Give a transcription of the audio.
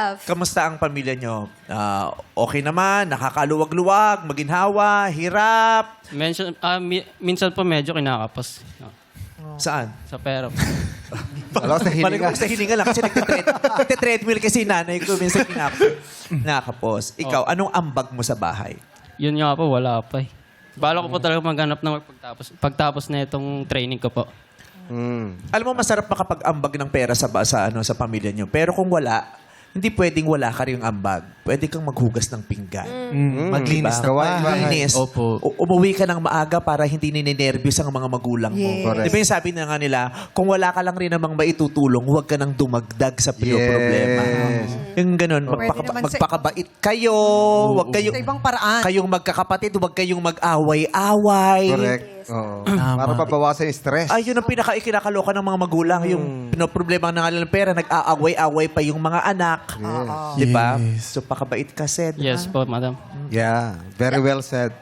have. Kamusta ang pamilya nyo? Okay naman? Nakakaluwag-luwag? Maginhawa? Hirap? Minsan po medyo kinakapos. Saan? Sa pera po. Alam ko sa Balik hininga. ko sa hininga lang kasi nagte-treadmill kasi nanay ko minsan nakakapos. Ikaw, anong ambag mo sa bahay? Yun nga po, wala pa eh. Bala ko po talaga maghanap ng work pagtapos na itong training ko po. Alam mo, masarap makapag-ambag ng pera sa pamilya nyo. Pero kung wala, hindi pwedeng wala ka rin yung ambag. Pwede kang maghugas ng pinggan. Maglinis ng bahay. Maglinis. Opo. Umuwi ka ng maaga para hindi ninenervyos ang mga magulang mo. Correct. Di ba yung sabi na nga nila, kung wala ka lang rin namang maitutulong, huwag ka nang dumagdag sa problema. Yung ganun, Pwede naman sa- magpakabait kayo. Huwag kayong, Sa ibang paraan. kayong magkakapatid, huwag kayong mag-away-away. Correct. Oo. Para pabawasan yung stress. Ay, yun ang kinakaloka ng mga magulang. Yung pinoproblema ng ng pera, nag-aaway-away pa yung mga anak. Di ba? Yes. So, pakabait ka, Sed. Yes po, madam. Yeah. Very well said.